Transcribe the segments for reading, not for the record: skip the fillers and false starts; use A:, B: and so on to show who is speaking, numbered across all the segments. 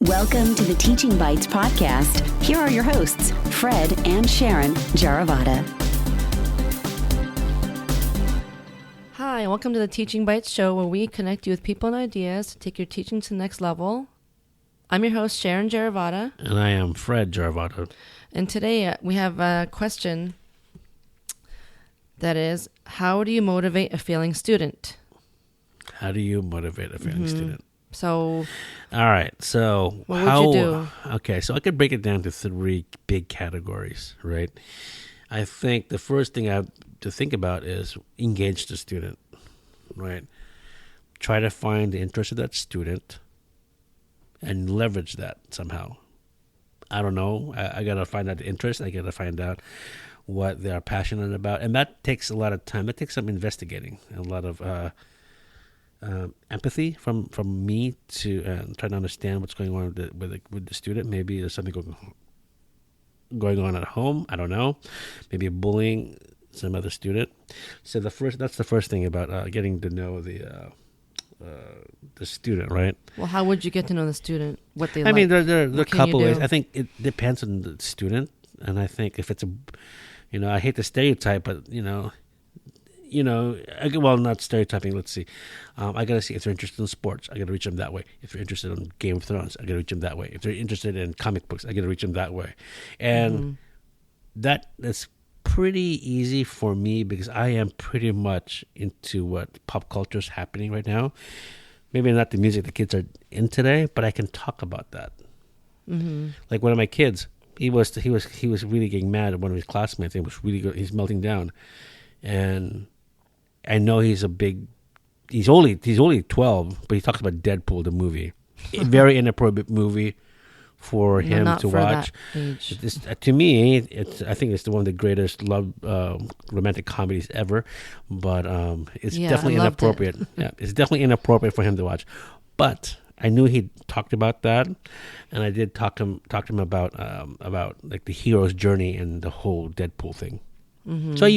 A: Welcome to the Teaching Bites podcast. Here are your hosts, Fred and Sharon Jaravada.
B: Hi, and welcome to the Teaching Bites show, where we connect you with people and ideas to take your teaching to the next level. I'm your host, Sharon Jaravada.
C: And I am Fred Jaravada.
B: And today we have a question that is, how do you motivate a failing student?
C: How do you motivate a failing student?
B: So,
C: all right. So,
B: what would you do?
C: Okay, so I could break it down to three big categories, right? I think the first thing I have to think about is engage the student, right? Try to find the interest of that student and leverage that somehow. I don't know. I got to find out the interest. I got to find out what they're passionate about. And that takes a lot of time. That takes some investigating, a lot of empathy from me to try to understand what's going on with the student. Maybe there's something going on at home. I don't know. Maybe bullying some other student. So that's the first thing about getting to know the student, right?
B: Well, how would you get to know the student? What they like?
C: I mean, there are a couple ways.
B: do?
C: I think it depends on the student, and I think if it's I hate to stereotype, but well, not stereotyping. Let's see. I got to see if they're interested in sports. I got to reach them that way. If they're interested in Game of Thrones, I got to reach them that way. If they're interested in comic books, I got to reach them that way. And that's pretty easy for me because I am pretty much into what pop culture is happening right now. Maybe not the music the kids are in today, but I can talk about that. Mm-hmm. Like one of my kids, he was really getting mad at one of his classmates. It was really good. He's melting down, and I know he's only 12, but he talks about Deadpool, the movie. A very inappropriate movie for him to watch. To me, I think it's one of the greatest love romantic comedies ever, but it's definitely inappropriate. Yeah, it's definitely inappropriate for him to watch. But I knew he talked about that, and I did talk to him about like the hero's journey and the whole Deadpool thing. Mm-hmm. So I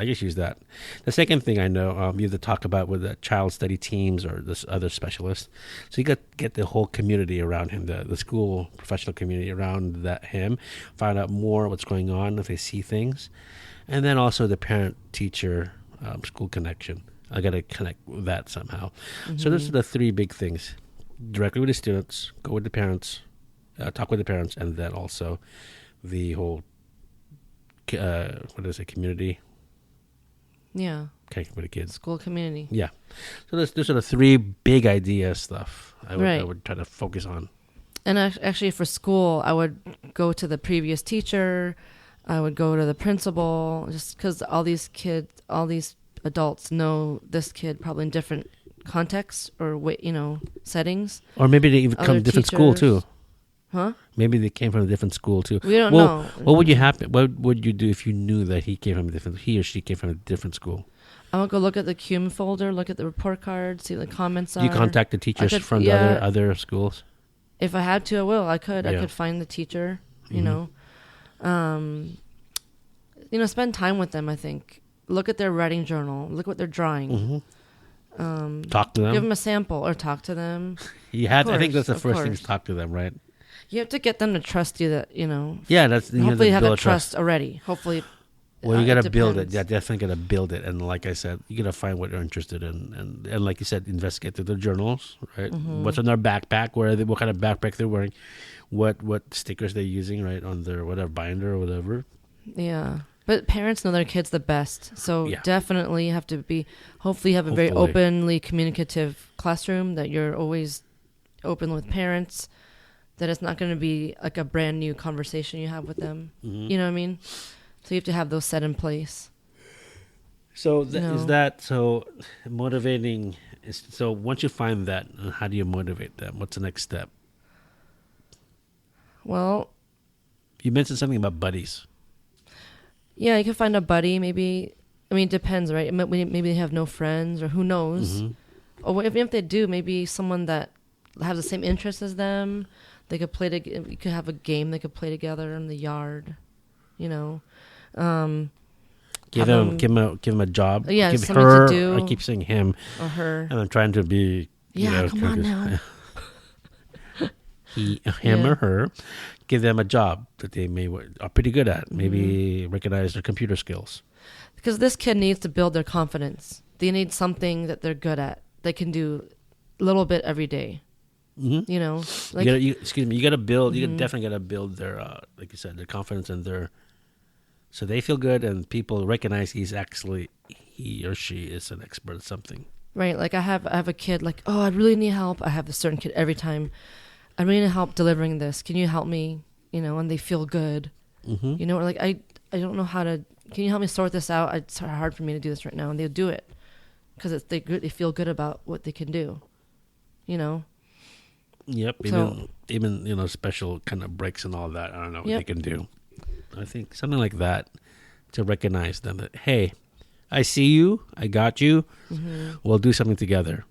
C: just use that. The second thing I know, you have to talk about with the child study teams or this other specialist. So you get the whole community around him, the school professional community around him, find out more what's going on if they see things, and then also the parent-teacher school connection. I got to connect with that somehow. Mm-hmm. So those are the three big things: directly with the students, go with the parents, talk with the parents, and then also the whole. What is it? Community?
B: Yeah.
C: Okay, with the kids.
B: School community.
C: Yeah. So those are the three big idea stuff I would try to focus on.
B: And actually for school, I would go to the previous teacher. I would go to the principal, just because all these adults know this kid probably in different contexts or settings.
C: Or maybe they even come from different school too.
B: Huh?
C: Maybe they came from a different school too.
B: We don't know.
C: What would you do if you knew that he or she came from a different school?
B: I would go look at the QM folder, look at the report card, see what the comments are.
C: Do you contact the teachers from the other schools? If
B: I had to, I will. I could. Yeah. I could find the teacher.
C: Mm-hmm.
B: Spend time with them. I think. Look at their writing journal. Look what they're drawing.
C: Mm-hmm. Talk to them.
B: Give them a sample or talk to them.
C: I think that's the first thing is talk to them, right?
B: You have to get them to trust you that,
C: Yeah, that's...
B: Hopefully you have that trust already. Hopefully...
C: Well, you got to build it. Yeah, definitely got to build it. And like I said, you got to find what you're interested in. And like you said, investigate through their journals, right? Mm-hmm. What's in their backpack? What kind of backpack they're wearing? What stickers they're using, right? On their whatever binder or whatever.
B: Yeah. But parents know their kids the best. So definitely have to be... Hopefully you have a very openly communicative classroom, that you're always open with parents, that it's not going to be like a brand new conversation you have with them. Mm-hmm. You know what I mean? So you have to have those set in place.
C: So is that so motivating? So once you find that, how do you motivate them? What's the next step?
B: Well,
C: you mentioned something about buddies.
B: Yeah, you can find a buddy. Maybe it depends, right? Maybe they have no friends, or who knows. Mm-hmm. Or if they do, maybe someone that has the same interests as them. They could play. You could have a game they could play together in the yard. Give him a job. Yeah,
C: give
B: something
C: her.
B: to do.
C: I keep saying him
B: or her.
C: And I'm trying to be.
B: Yeah, come on now.
C: him or her, give them a job that they are pretty good at. Maybe recognize their computer skills.
B: Because this kid needs to build their confidence. They need something that they're good at. They can do a little bit every day.
C: Mm-hmm.
B: You know, like
C: you got to build. You definitely got to build their, like you said, their confidence and so they feel good and people recognize he or she is an expert at something.
B: Right. Like I have a kid. Like, oh, I really need help. I have a certain kid every time. I really need help delivering this. Can you help me? You know, and they feel good.
C: Mm-hmm.
B: You know, or like I don't know how to. Can you help me sort this out? It's hard for me to do this right now, and they'll do it because they feel good about what they can do. You know.
C: Yep. Even special kind of breaks and all that. I don't know what they can do. I think something like that to recognize them that, hey, I see you, I got you. We'll do something together.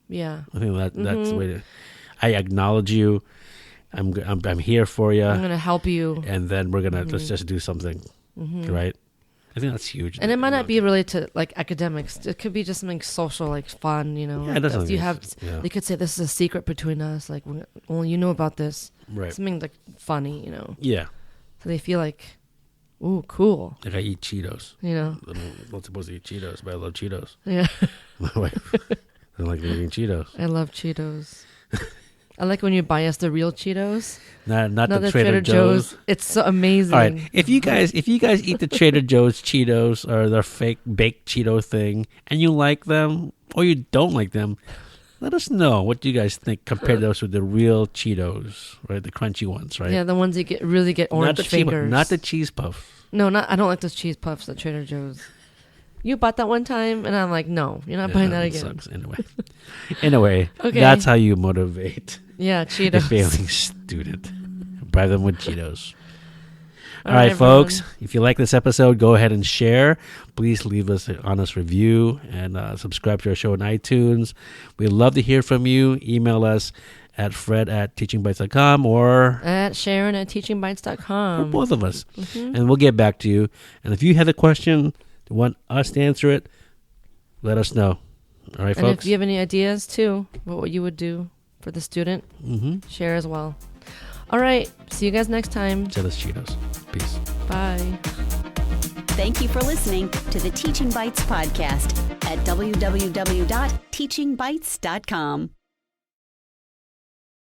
B: Yeah.
C: I think that's the way to. I acknowledge you. I'm here for you.
B: I'm gonna help you,
C: and then we're gonna let's just do something, right? I think that's huge.
B: And it might not be related to like academics. It could be just something social, like fun. You know,
C: yeah,
B: They could say this is a secret between us. Like, only you know about this.
C: Right.
B: Something like funny. You know.
C: Yeah.
B: So they feel like, ooh, cool.
C: Like I eat Cheetos.
B: You know.
C: I'm not supposed to eat Cheetos, but I love Cheetos.
B: Yeah.
C: My wife doesn't like eating Cheetos.
B: I love Cheetos. I like when you buy us the real Cheetos.
C: Not the Trader Joe's.
B: It's so amazing.
C: All right, if you guys eat the Trader Joe's Cheetos or their fake baked Cheeto thing, and you like them or you don't like them, let us know what you guys think. Compare those with the real Cheetos, right? The crunchy ones, right?
B: Yeah, the ones you really get orange fingers.
C: Not the cheese puff.
B: No, I don't like those cheese puffs at Trader Joe's. You bought that one time, and I'm like, no, you're not buying that again.
C: Sucks. Anyway, okay. That's how you motivate.
B: Yeah, Cheetos.
C: A failing student. Bribe them with Cheetos. All right, folks. If you like this episode, go ahead and share. Please leave us an honest review and subscribe to our show on iTunes. We'd love to hear from you. Email us at fred@teachingbytes.com or
B: at Sharon@teachingbytes.com.
C: Or both of us. And we'll get back to you. And if you have a question, want us to answer it, let us know. All right, folks.
B: And if you have any ideas, too, what you would do for the student, share as well. All right. See you guys next time.
C: Send us Cheetos. Peace.
B: Bye.
A: Thank you for listening to the Teaching Bites podcast at www.teachingbytes.com.